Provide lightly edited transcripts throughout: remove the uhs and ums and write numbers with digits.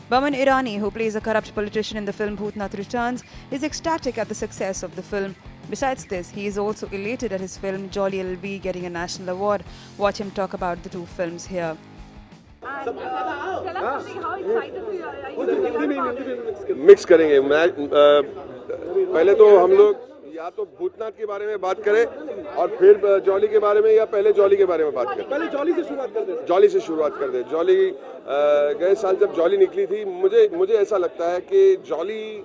Baman Irani, who plays a corrupt politician in the film Bhootnath Returns, is ecstatic at the success of the film. Besides this, he is also elated at his film Jolly LLB getting a national award. Watch him talk about the two films here. And tell us something, how excited you are? Mix करेंगे पहले तो हम लोग या तो भूतनाथ के बारे में बात करें और फिर जॉली के बारे में, या पहले जॉली के बारे में बात करें। पहले जॉली से शुरुआत कर दे। जॉली से शुरुआत कर दे। जॉली गए साल जब जॉली निकली थी, मुझे ऐसा लगता है कि Jolly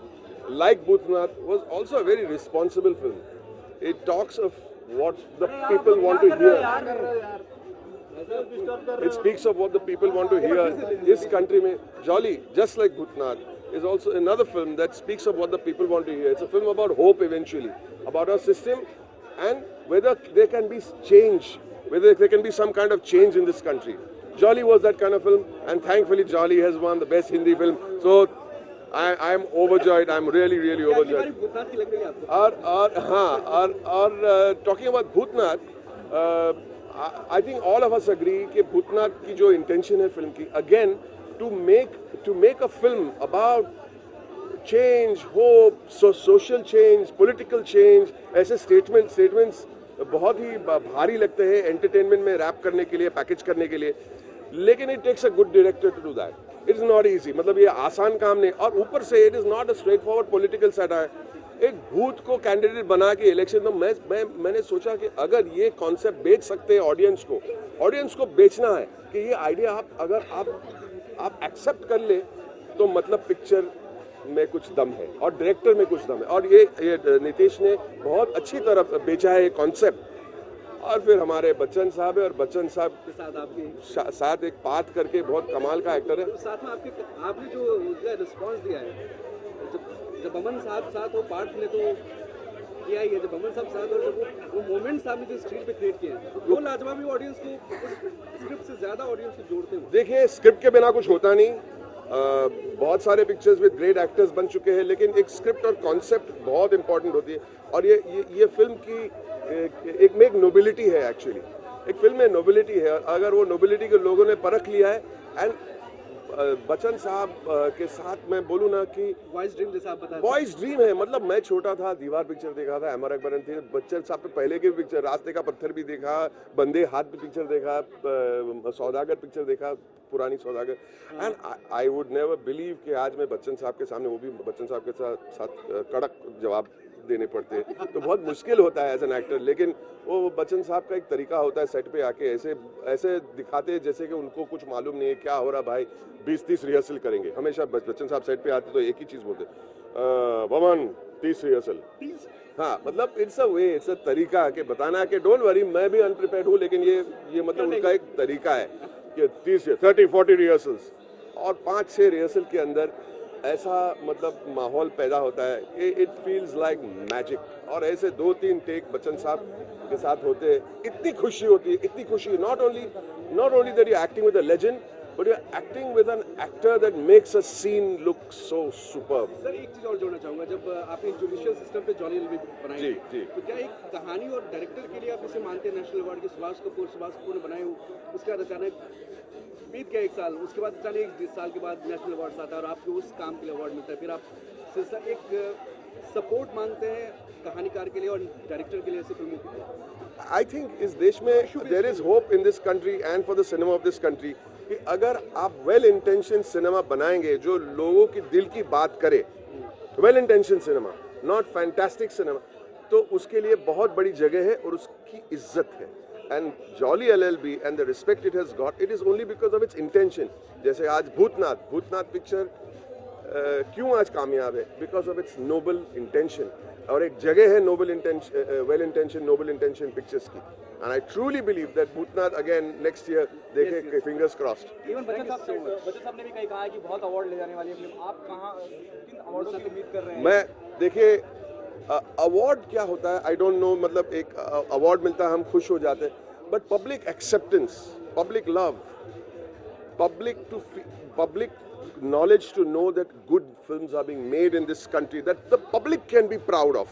like Bhoothnath was also a very responsible film. It talks of what the people want to hear. It speaks of what the people want to hear. This country में Jolly, just like Bhootnath, is also another film that speaks of what the people want to hear. It's a film about hope eventually, about our system and whether there can be change, whether there can be some kind of change in this country. Jolly was that kind of film, and thankfully Jolly has won the best Hindi film. So I am overjoyed. I'm really overjoyed. और talking about Bhootnath, I think all of us agree कि भूतनाथ की जो intention है film की, again to make a film about change, hope, social change, political change, ऐसे statements बहुत ही भारी लगते हैं entertainment में रैप करने के लिए, पैकेज करने के लिए, लेकिन it takes a good director to do that. It is not easy. मतलब ये आसान काम नहीं, और ऊपर से it is not a straightforward political satire. एक भूत को कैंडिडेट बना के इलेक्शन में मैंने सोचा कि अगर ये कॉन्सेप्ट बेच सकते हैं ऑडियंस को बेचना है कि ये आइडिया अगर आप एक्सेप्ट कर ले तो मतलब पिक्चर में कुछ दम है और डायरेक्टर में कुछ दम है, और ये नीतीश ने बहुत अच्छी तरह बेचा है ये कॉन्सेप्ट। और फिर हमारे बच्चन साहब है, और बच्चन साहब के साथ आपके साथ एक बात करके बहुत कमाल का एक्टर है। साथ में आपने जो रिस्पॉन्स दिया है, जब अमन साहब साथ वो पार्ट में तो किया ही है, जब अमन साहब साथ और वो मोमेंट्स आपने जो स्क्रीन पे क्रिएट किए हैं, वो लाजवाब भी ऑडियंस को स्क्रिप्ट से ज्यादा ऑडियंस को जोड़ते हैं। देखिए, स्क्रिप्ट के बिना कुछ होता नहीं। बहुत सारे पिक्चर्स विद ग्रेट एक्टर्स बन चुके हैं, लेकिन एक स्क्रिप्ट और कॉन्सेप्ट बहुत इंपॉर्टेंट होती है, और ये फिल्म की एक नोबिलिटी है। एक्चुअली एक फिल्म में नोबिलिटी है, अगर वो नोबिलिटी के लोगों ने परख लिया है। एंड बच्चन साहब के साथ मैं बोलूँ ना कि बॉयज ड्रीम जैसा आप बता, बॉयज ड्रीम है। मतलब मैं छोटा था, दीवार पिक्चर देखा था, अमर अकबर थी, बच्चन साहब पे पहले के पिक्चर, रास्ते का पत्थर भी देखा, बंदे हाथ भी पिक्चर देखा, सौदागर पिक्चर देखा, पुरानी सौदागर। And I would never believe कि आज मैं बच्चन साहब के सामने, वो भी बच्चन साहब के साथ कड़क जवाब देने पड़ते हैं, तो बहुत मुश्किल होता है एज एन एक्टर। लेकिन वो बच्चन साहब का एक तरीका होता है, सेट पे आके ऐसे दिखाते जैसे कि उनको कुछ मालूम नहीं है क्या हो रहा। भाई 20-30 रिहर्सल करेंगे हमेशा। बच्चन साहब सेट पे आते तो एक ही चीज़ बोलते, बमन 30 रिहर्सल। हाँ, मतलब it's a way, it's a तरीका कि बताना कि डोंट वरी, मैं भी अनप्रिपेयर्ड हूँ, लेकिन ये मतलब उनका एक तरीका है कि 30-40 रिहर्सल्स, और 5-6 रिहर्सल के अंदर ऐसा मतलब माहौल पैदा होता है, इट फील्स लाइक मैजिक। और ऐसे 2-3 टेक बच्चन साहब के साथ होते हैं, इतनी खुशी होती है, इतनी खुशी। Not only that you acting with a legend, but you are acting with an actor that makes a scene look so superb. Sir एक चीज और जोड़ना चाहूंगा, जब आपने जुडिशियल सिस्टम पे जॉली एलएलबी बनाई जी, तो क्या एक कहानी और डायरेक्टर के लिए आप इसे मानते हैं नेशनल अवार्ड के? सुभाष कपूर ने बनाई, उसके बाद अचानक बीत गया 1 साल, उसके बाद अचानक 10 साल के बाद नेशनल अवार्ड आता है और आपको उस काम के लिए अवार्ड मिलता है, फिर आप एक सपोर्ट मांगते हैं कहानीकार के लिए और डायरेक्टर के लिए ऐसी फिल्मों के लिए। आई थिंक इस देश में there is hope in this country and for the cinema of this country कि अगर आप वेल इंटेंशन सिनेमा बनाएंगे जो लोगों की दिल की बात करे, well intention cinema, not fantastic cinema, तो उसके लिए बहुत बड़ी जगह है और उसकी इज्जत है। And jolly LLB and the respect it has got, it is only because of its intention. जैसे आज भूतनाथ पिक्चर क्यों आज कामयाब है? Because of it's noble intention, और एक जगह है noble intention, well intention pictures की। And I truly believe that Bhoothnath again next year देखे, फिंगर्स क्रॉस्ड। इवन बच्चन साहब ने भी कहीं कहा है कि बहुत अवार्ड ले जाने वाली है फिल्म। आप किन अवार्डों की उम्मीद कर रहे हैं? मैं देखिए, अवार्ड क्या होता है आई डोंट नो, मतलब एक अवार्ड मिलता है हम खुश हो जाते हैं, but public acceptance, public love, public knowledge to know that good films are being made in this country, that the public can be proud of.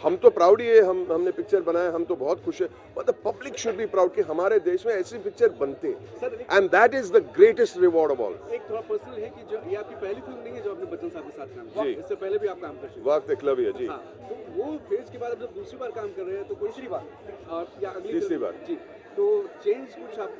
हम तो प्राउड ही है, हमने पिक्चर बनाया, हम तो बहुत खुश है, but the public should be proud कि हमारे देश में ऐसी पिक्चर बनते हैं, and that is the greatest reward of all. एक थोड़ा पर्सनल है कि जो ये आपकी पहली फिल्म नहीं है जो आपने बच्चन साहब के साथ काम किया, जी। इससे पहले भी आप काम कर चुके हैं। वक्त एकलव्य जी। हाँ, तो वो फेज के बाद अब जब दूसरी बार काम कर रहे हैं तो तीसरी बार और या अगली तीसरी फिल्म- बार। जी, तो चेंज कुछ आप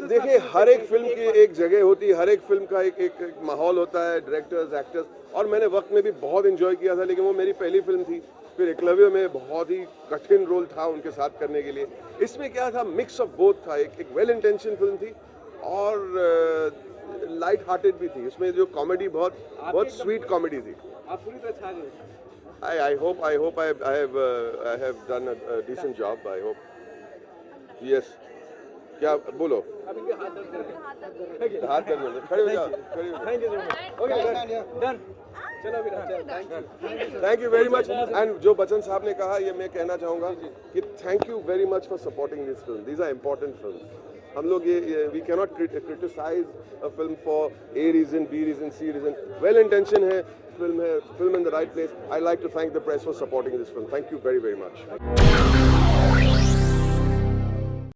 देखिए, हर एक फिल्म की एक जगह होती है, हर एक फिल्म का एक माहौल होता है, डायरेक्टर्स, एक्टर्स, और मैंने वक्त में भी बहुत एंजॉय किया था, लेकिन वो मेरी पहली फिल्म थी। फिर एकलव्य में बहुत ही कठिन रोल था उनके साथ करने के लिए। इसमें क्या था, मिक्स ऑफ बोथ था, एक वेल इंटेंशन फिल्म थी और लाइट हार्टेड भी थी। उसमें जो कॉमेडी बहुत स्वीट कॉमेडी थी। आप पूरी तरह छा गए। I hope I have done a decent job. I hope. Yes. क्या बोलो? अब इनके हाथ दर्द कर रहे हैं। हाथ दर्द हो रहे हैं। खड़े हो जाओ, खड़े हो जाओ। Thank you so much. Okay done. चलो अभी thank you. Thank you very much. And जो बच्चन साहब ने कहा, ये मैं कहना चाहूँगा कि thank you very much for supporting this film. These are important film. हम लोग ये we cannot criticise a film for A reason, B reason, C reason. Well intention है, film in the right place. I like to thank the press for supporting this film. Thank you very very much.